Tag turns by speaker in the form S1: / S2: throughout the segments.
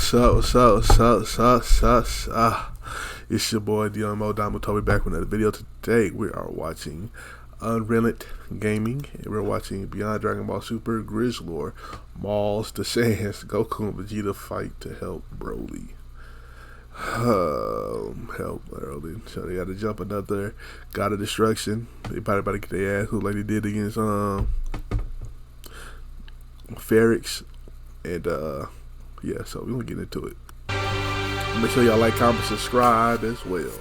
S1: It's your boy Domuto. We're back with another video. Today we are watching UnrealEntGaming, and we're watching Beyond Dragon Ball Super, Grizzlor, Mauls, the Saiyans, Goku, and Vegeta fight to help Broly. Help Broly. So they got to jump another God of Destruction. They probably about to get their ass hooked like they did against Ferrix. And yeah, so we're gonna get into it. Make sure y'all like, comment, subscribe as well.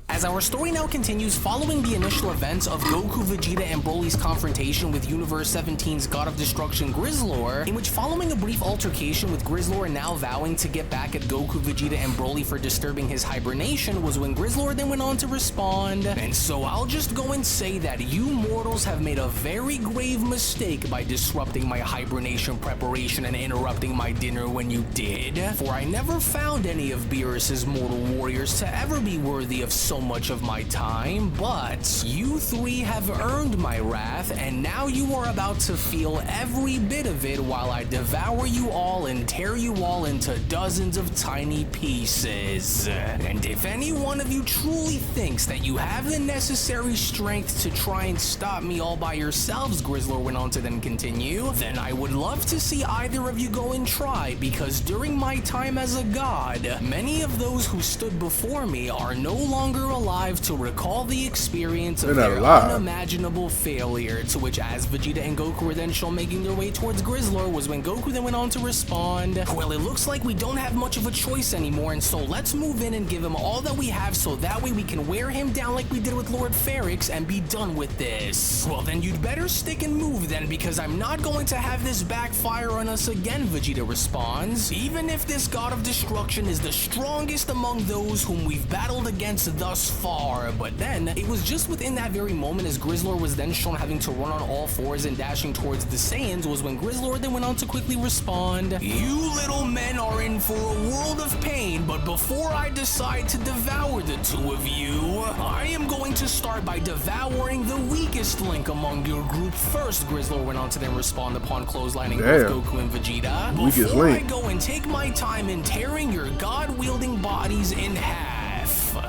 S2: As our story now continues, following the initial events of Goku, Vegeta, and Broly's confrontation with Universe 17's God of Destruction, Grizzlor, in which following a brief altercation with Grizzlor now vowing to get back at Goku, Vegeta, and Broly for disturbing his hibernation was when Grizzlor then went on to respond. And so I'll just go and say that you mortals have made a very grave mistake by disrupting my hibernation preparation and interrupting my dinner when you did. For I never found any of Beerus's mortal warriors to ever be worthy of so much of my time, but you three have earned my wrath, and now you are about to feel every bit of it while I devour you all and tear you all into dozens of tiny pieces. And if any one of you truly thinks that you have the necessary strength to try and stop me all by yourselves, Grizzlor went on to then continue, then I would love to see either of you go and try, because during my time as a god, many of those who stood before me are no longer alive to recall the experience of their unimaginable failure, to which as Vegeta and Goku were then shown making their way towards Grizzlor was when Goku then went on to respond, well, it looks like we don't have much of a choice anymore, and so let's move in and give him all that we have so that way we can wear him down like we did with Lord Ferrix and be done with this. Well, then you'd better stick and move then, because I'm not going to have this backfire on us again, Vegeta responds, even if this God of Destruction is the strongest among those whom we've battled against thus far. But then it was just within that very moment, as Grizzlor was then shown having to run on all fours and dashing towards the Saiyans, was when Grizzlor then went on to quickly respond, you little men are in for a world of pain, but before I decide to devour the two of you, I am going to start by devouring the weakest link among your group first, Grizzlor went on to then respond upon clotheslining both Goku and Vegeta. Before I go and take my time in tearing your god-wielding bodies in half.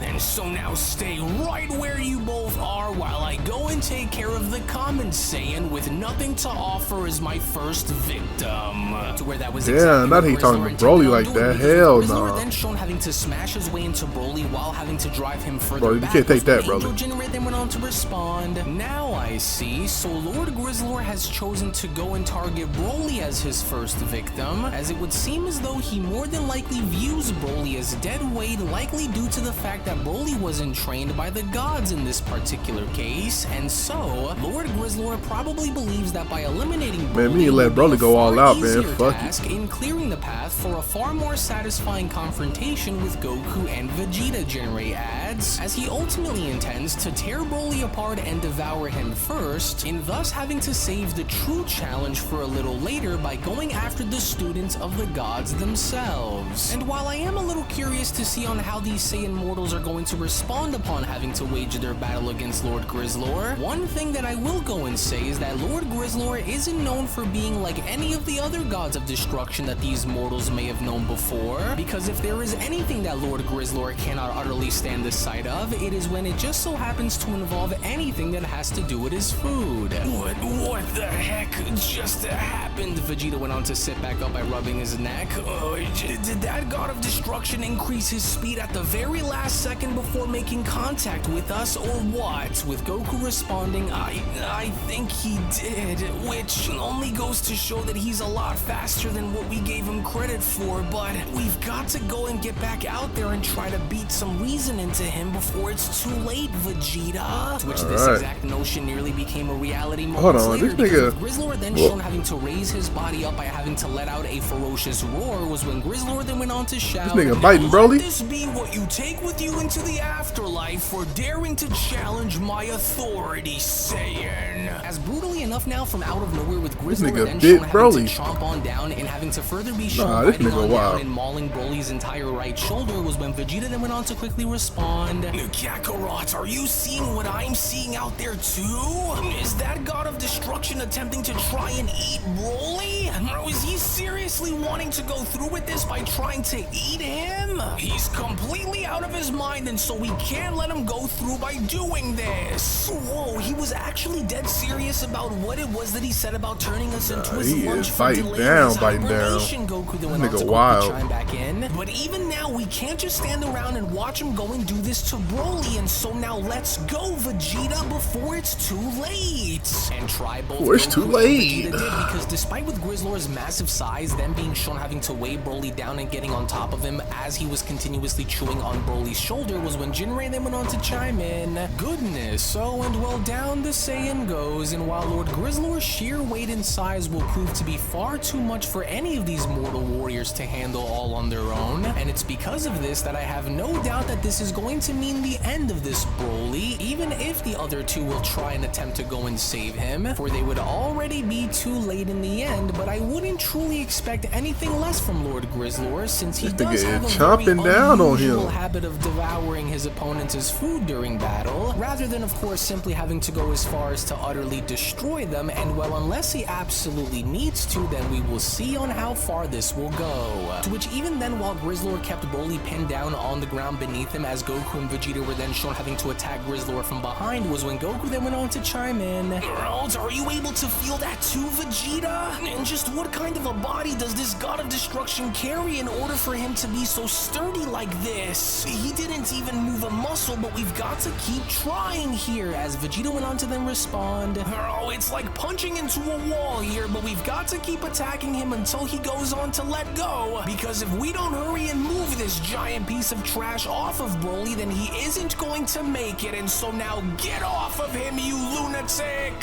S2: And so now stay right where you both are while I go and take care of the common Saiyan with nothing to offer as my first victim. To where that was
S1: not he talking to Broly like that. Hell no.
S2: Grizzlor then shown having to smash his way into Broly while having to drive him further
S1: Bro, you can't take that, brother.
S2: Then went on to respond. Now I see. So Lord Grizzlor has chosen to go and target Broly as his first victim, as it would seem as though he more than likely views Broly as dead weight, likely due to the fact that Broly wasn't trained by the gods in this particular case, and so Lord Grizzlor probably believes that by eliminating Broly,
S1: man, we need to let Broly go all out, man. Fuck it.
S2: In clearing the path for a far more satisfying confrontation with Goku and Vegeta, Generate adds, as he ultimately intends to tear Broly apart and devour him first, in thus having to save the true challenge for a little later by going after the students of the gods themselves. And while I am a little curious to see on how these Saiyan mortals are going to respond upon having to wage their battle against Lord Grizzlor, one thing that I will go and say is that Lord Grizzlor isn't known for being like any of the other gods of destruction that these mortals may have known before, because if there is anything that Lord Grizzlor cannot utterly stand the sight of, it is when it just so happens to involve anything that has to do with his food. What the heck just happened? Vegeta went on to sit back up by rubbing his neck. Did that God of Destruction increase his speed at the very last second before making contact with us, or what? With Goku responding, I think he did, which only goes to show that he's a lot faster than what we gave him credit for, but we've got to go and get back out there and try to beat some reason into him before it's too late, Vegeta. To which this exact notion nearly became a reality moments later, because Grizzlor then shown having to raise his body up by having to let out a ferocious roar was when Grizzlor then went on to shout,
S1: this nigga biting Broly.
S2: This be what you take with you into the afterlife for daring to challenge my authority, Saiyan. As brutally enough now from out of nowhere, with Grizzlor then shown having to chomp on down and having to further be shown biting on down and mauling Broly's entire right shoulder was when Vegeta then went on to quickly respond, Kakarot, are you seeing what I'm seeing out there too? Is that God of Destruction attempting to try and eat Broly? Bro, is he seriously wanting to go through with this by trying to eat him? He's completely out of his mind, and so we can't let him go through by doing this. Whoa, he was actually dead serious about what it was that he said about turning us into his
S1: he
S2: lunch
S1: is
S2: for
S1: biting
S2: delaying
S1: down.
S2: Goku then went on to
S1: Wild.
S2: chime back in. But even now, we can't just stand around and watch him go and do this to Broly, and so now let's go, Vegeta, before it's too late. And try both
S1: Before it's too late.
S2: Vegeta did, because despite with Grizzlor's massive size, them being shown having to weigh Broly down and getting on top of him as he was continuously chewing on Broly's shoulder was when Jinrei then went on to chime in. Goodness, so and well down the Saiyan goes, and while Lord Grizzlor's sheer weight and size will prove to be far too much for any of these mortal warriors to handle all on their own, and it's because of this that I have no doubt that this is going to mean the end of this Broly, even if the other two will try and attempt to go and save him, for they would already be too late in the end. But I wouldn't truly expect anything less from Lord Grizzlor, since he does have a very unusual habit of devouring his opponents as food during battle, rather than of course simply having to go as far as to utterly destroy them. And well, unless he absolutely needs to, then we will see on how far this will go. To which even then, while Grizzlor kept Broly pinned down on the ground beneath him as Goku and Vegeta were then shown having to attack Grizzlor from behind, was when Goku then went on to chime in. Girls, are you able to feel that too, Vegeta? And just what kind of a body does this God of Destruction carry in order for him to be so sturdy like this? He didn't even move a muscle, but we've got to keep trying here, as Vegeta went on to then respond. Oh, it's like punching into a wall here, but we've got to keep attacking him until he goes on to let go, because if we don't hurry and move this giant piece of trash off of Broly, then he isn't going to make it. And so now get off of him, you lunatic!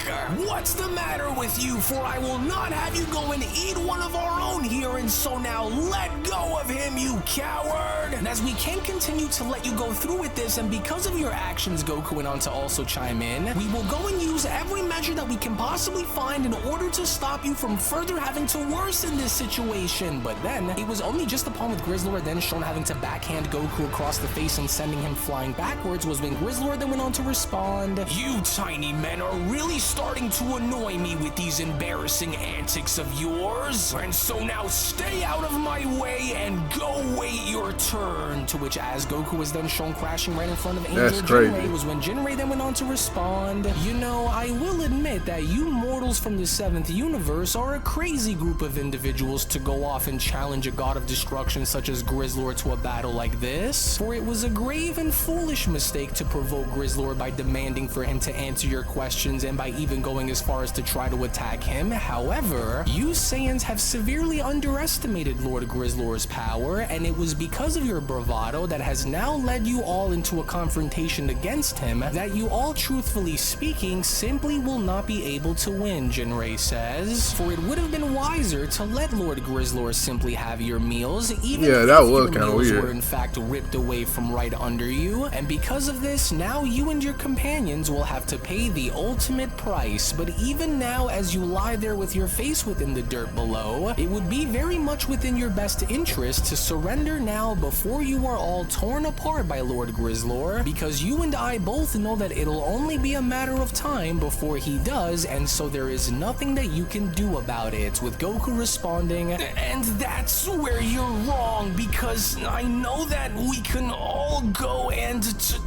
S2: What's the matter with you? For I will not have you go and eat one of our own here, and so now let go of him, you coward! And as we can't continue to let you go through with this, and because of your actions, Goku went on to also chime in, we will go and use every measure that we can possibly find in order to stop you from further having to worsen this situation. But then, it was only just upon with Grizzlor then shown having to backhand Goku across the face and sending him flying backwards was when Grizzlor then went on to respond. You tiny men are really starting to annoy me with these embarrassing antics of yours, and so now stay out of my way and go wait your turn. To which, as Goku was then shown crashing right in front of Angel Jinrei, was when Jinrei then went on to respond. You know, I will admit that you mortals from the 7th universe are a crazy group of individuals to go off and challenge a God of Destruction such as Grizzlor to a battle like this, for it was a grave and foolish mistake to provoke Grizzlor by demanding for him to answer your questions and by even going as far as to try to attack him. However, you Saiyans have severely underestimated Lord Grizzlor's power, and it was because of your bravado that has now led you all into a confrontation against him that you all, truthfully speaking, simply will not be able to win, Jinrei says. For it would have been wiser to let Lord Grizzlor simply have your meals, even if
S1: that was
S2: your
S1: kind of
S2: meals
S1: weird.
S2: were in fact ripped away from right under you. And because of this, now you and your companions will have to pay the ultimate price. But even now, as you lie there with your face within the dirt below, it would be very much within your best interest to surrender now before you are all torn apart by Lord Grizzlor, because you and I both know that it'll only be a matter of time before he does, and so there is nothing that you can do about it, with Goku responding, and that's where you're wrong, because I know that we can all go and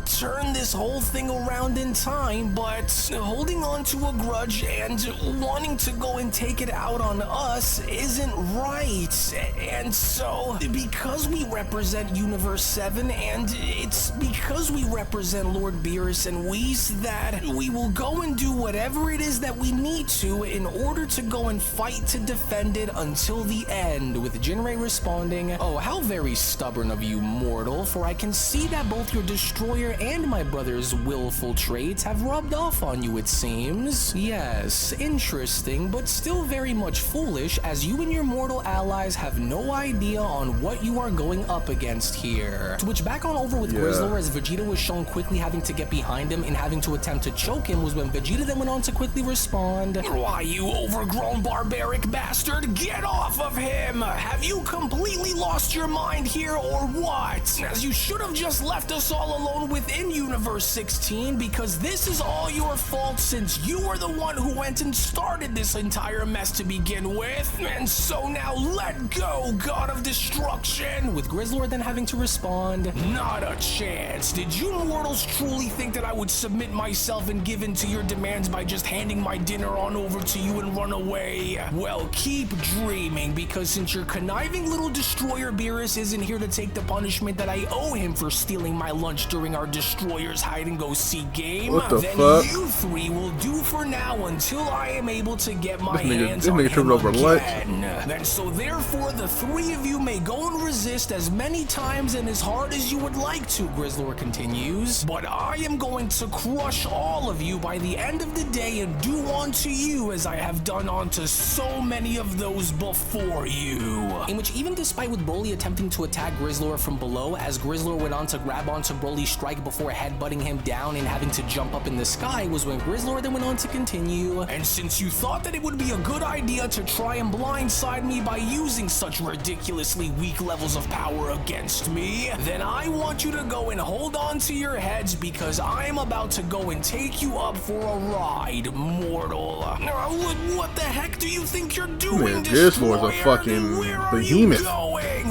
S2: turn this whole thing around in time, but holding on to a grudge and wanting to go and take it out on us isn't right. And so, because we represent Universe 7, and it's because we represent Lord Beerus and Whis, that we will go and do whatever it is that we need to in order to go and fight to defend it until the end, with Jinrei responding, oh, how very stubborn of you, mortal, for I can see that both your destroyer and my brother's willful traits have rubbed off on you, it seems. Yes, interesting, but still very much foolish, as you and your mortal allies have no idea on what you are going up against here. To which, back on over with Grizzlor, as Vegeta was shown quickly having to get behind him and having to attempt to choke him, was when Vegeta then went on to quickly respond, why, you overgrown barbaric bastard, get off of him! Have you completely lost your mind here or what? As you should have just left us all alone with within Universe 16 because this is all your fault since you were the one who went and started this entire mess to begin with. And so now let go, God of Destruction, with Grizzlor then having to respond, not a chance. Did you mortals truly think that I would submit myself and give in to your demands by just handing my dinner on over to you and run away? Well, keep dreaming, because since your conniving little destroyer Beerus isn't here to take the punishment that I owe him for stealing my lunch during our Destroyer's hide-and-go-seek game, then you three will do for now until I am able to get my hands on him again. And so therefore, the three of you may go and resist as many times and as hard as you would like to, Grizzlor continues, but I am going to crush all of you by the end of the day and do unto you as I have done onto so many of those before you. In which, even despite with Broly attempting to attack Grizzlor from below, as Grizzlor went on to grab onto Broly's strike before headbutting him down and having to jump up in the sky, was when Grizzlor then went on to continue, and since you thought that it would be a good idea to try and blindside me by using such ridiculously weak levels of power against me, then I want you to go and hold on to your heads, because I am about to go and take you up for a ride, mortal. What the heck do you think you're doing,
S1: Grizzlor's a fucking behemoth.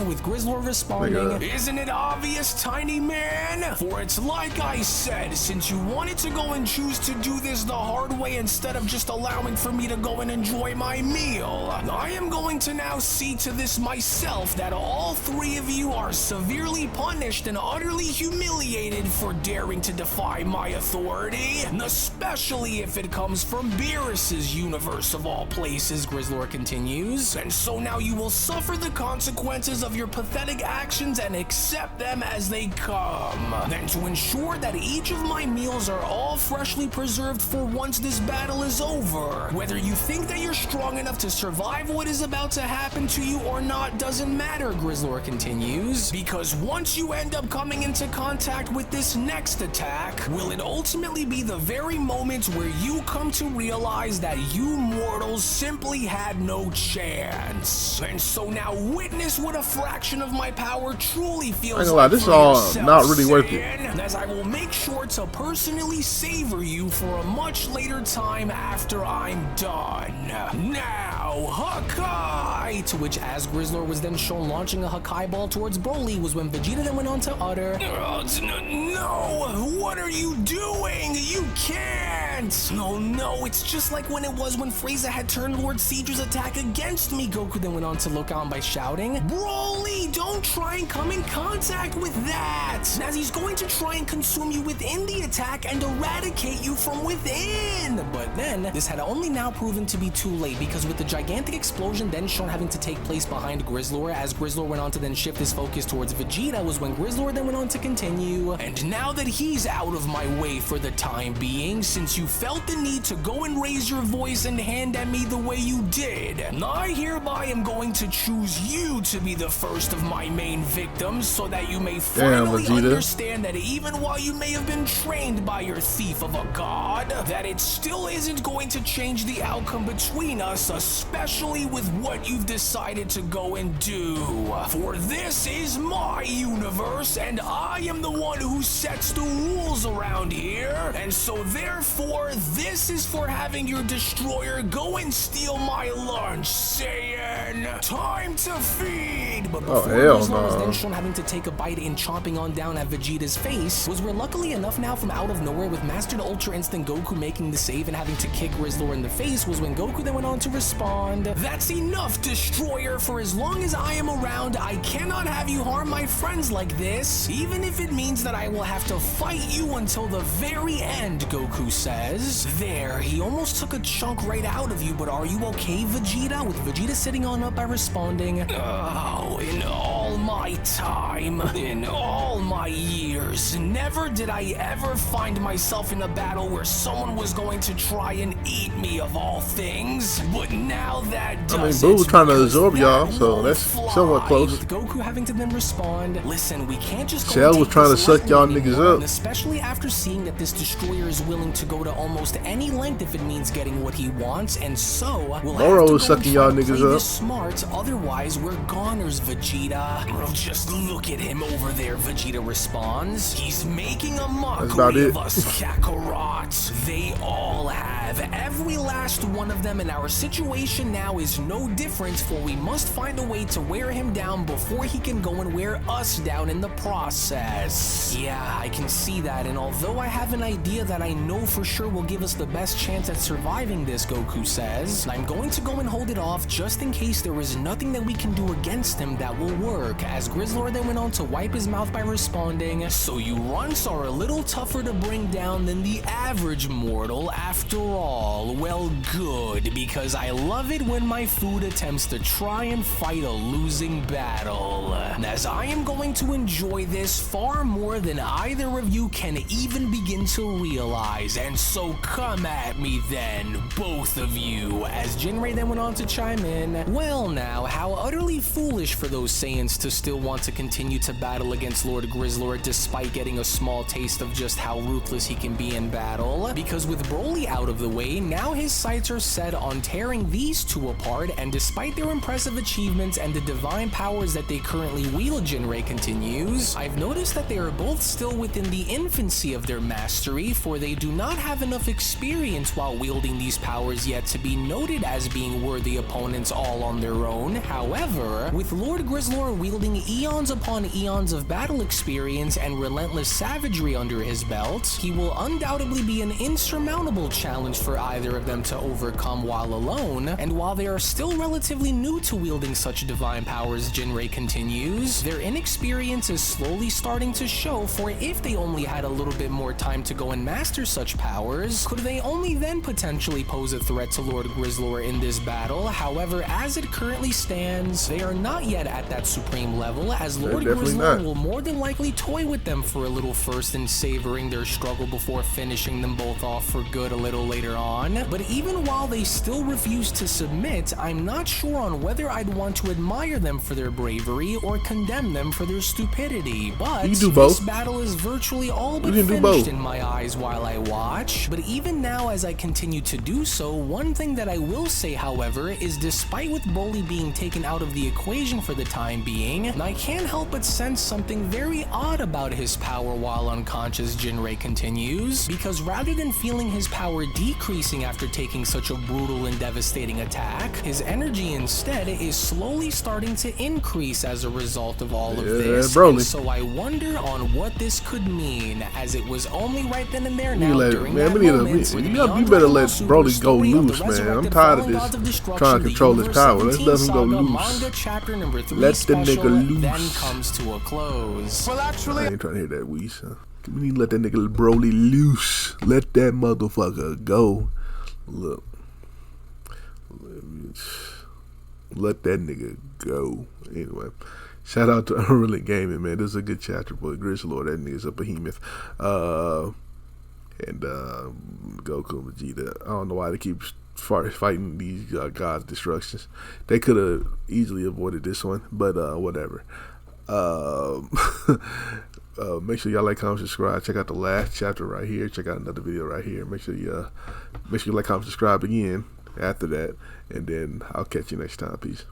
S2: With Grizzlor responding, isn't it obvious, tiny man? For it's like I said, since you wanted to go and choose to do this the hard way instead of just allowing for me to go and enjoy my meal, I am going to now see to this myself that all three of you are severely punished and utterly humiliated for daring to defy my authority, especially if it comes from Beerus's universe of all places, Grizzlor continues. And so now you will suffer the consequences of your pathetic actions and accept them as they come. Then to ensure that each of my meals are all freshly preserved for once this battle is over, whether you think that you're strong enough to survive what is about to happen to you or not doesn't matter, Grizzlor continues, because once you end up coming into contact with this next attack, will it ultimately be the very moment where you come to realize that you mortals simply had no chance. And so now witness what a fraction of my power truly feels like.
S1: This is all not really worth it,
S2: as I will make sure to personally savor you for a much later time after I'm done. Now, Hakai! To which, as Grizzlor was then shown launching a Hakai ball towards Broly, was when Vegeta then went on to utter, no, what are you doing? You can't! No, it's just like when it was when Frieza had turned Lord Siege's attack against me, Goku then went on to look on by shouting, Broly, don't try and come in contact with that! As he's going to try and consume you within the attack and eradicate you from within! But then, this had only now proven to be too late, because with the gigantic explosion then shown having to take place behind Grizzlor, as Grizzlor went on to then shift his focus towards Vegeta, was when Grizzlor then went on to continue, and now that he's out of my way for the time being, since you felt the need to go and raise your voice and hand at me the way you did, I hereby am going to choose you to be the first of my main victims, so that you may finally understand that even while you may have been trained by your thief of a god, that it still isn't going to change the outcome between us, especially with what you've decided to go and do. For this is my universe, and I am the one who sets the rules around here, and so therefore this is for having your destroyer go and steal my lunch, Saiyan. Time to feed! But before Grizzlor was then shown having to take a bite and chomping on down at Vegeta's face, was where luckily enough now from out of nowhere, with Mastered Ultra Instinct Goku making the save and having to kick Grizzlor in the face, was when Goku then went on to respond, that's enough, Destroyer. For as long as I am around, I cannot have you harm my friends like this, even if it means that I will have to fight you until the very end, Goku says. There, he almost took a chunk right out of you, but are you okay, Vegeta? With Vegeta sitting on up by responding, oh, in all my time, in all my years, never did I ever find myself in a battle where someone was going to try and eat me of all things, but now that does
S1: Boo was trying to absorb y'all, so that's somewhat close.
S2: With Goku having to then respond, listen, we can't just go
S1: Cell was trying to suck y'all niggas up,
S2: especially after seeing that this destroyer is willing to go to almost any length if it means getting what he wants, and so we'll have to
S1: sucking y'all niggas up.
S2: Smart, otherwise we're goners, Vegeta. Just look at him over there, Vegeta responds. He's making a
S1: about
S2: mockery
S1: it.
S2: of us, Kakarot. They all have, every last one of them, and our situation now is no different, for we must find a way to wear him down before he can go and wear us down in the process. Yeah, I can see that, and although I have an idea that I know for sure will give us the best chance at surviving this, Goku says, I'm going to go and hold it off just in case there is nothing that we can do against him that will work, as Grizzlor then went on to wipe his mouth by responding, so you runts are a little tougher to bring down than the average mortal after all. Well, good, because I love it when my food attempts to try and fight a losing battle, as I am going to enjoy this far more than either of you can even begin to realize, and so come at me then, both of you, as Jinrei then went on to chime in. Well now, how utterly foolish for those Saiyans to still want to continue to battle against Lord Grizzlor despite getting a small taste of just how ruthless he can be in battle, because with Broly out of the way, now his sights are set on tearing these two apart, and despite their impressive achievements and the divine powers that they currently wield, Jinrei continues, I've noticed that they are both still within the infancy of their mastery, for they do not have enough experience while wielding these powers yet to be noted as being worthy opponents all on their own. However, with Lord Grizzlor wielding eons upon eons of battle experience and relentless savagery under his belt, he will undoubtedly be an insurmountable challenge for either of them to overcome while alone, and while they are still relatively new to wielding such divine powers, Jinrei continues, their inexperience is slowly starting to show, for if they only had a little bit more time to go and master such powers, could they only then potentially pose a threat to Lord Grizzlor in this battle. However, as it currently stands, they are not yet at that supreme level, as Lord Grizzlor will more than likely toy with them for a little first and savoring their struggle before finishing them both off for good a little later on. But even while they still refuse to submit, I'm not sure on whether I'd want to admire them for their bravery or condemn them for their stupidity. But this battle is virtually all but finished in my eyes while I watch. But even now, as I continue to do so, one thing that I will say, however, is despite with Broly being taken out of the equation for the time being, I can't help but sense something very odd about his power while unconscious, Jinrei continues, because rather than feeling his power decreasing after taking such a brutal and devastating attack, his energy instead is slowly starting to increase as a result of all of this. And so I wonder on what this could mean, as it was only right then and there now during that moment
S1: you better let Broly go loose, man. I'm tired of this trying to control his power. Let's let him go loose. Let the nigga loose.
S2: Then comes to a close.
S1: Well, actually, I ain't trying to hear that wheeze, huh? We need to let that nigga Broly loose. Let that motherfucker go. Look. Let that nigga go. Anyway. Shout out to UnrealEntGaming, man. This is a good chapter, boy. Grizzlor, that nigga's a behemoth. And Goku and Vegeta. I don't know why they keep fighting these God's destructions. They could have easily avoided this one, but whatever. Make sure y'all like, comment, subscribe. Check out the last chapter right here. Check out another video right here. Make sure you like, comment, subscribe again after that, and then I'll catch you next time. Peace.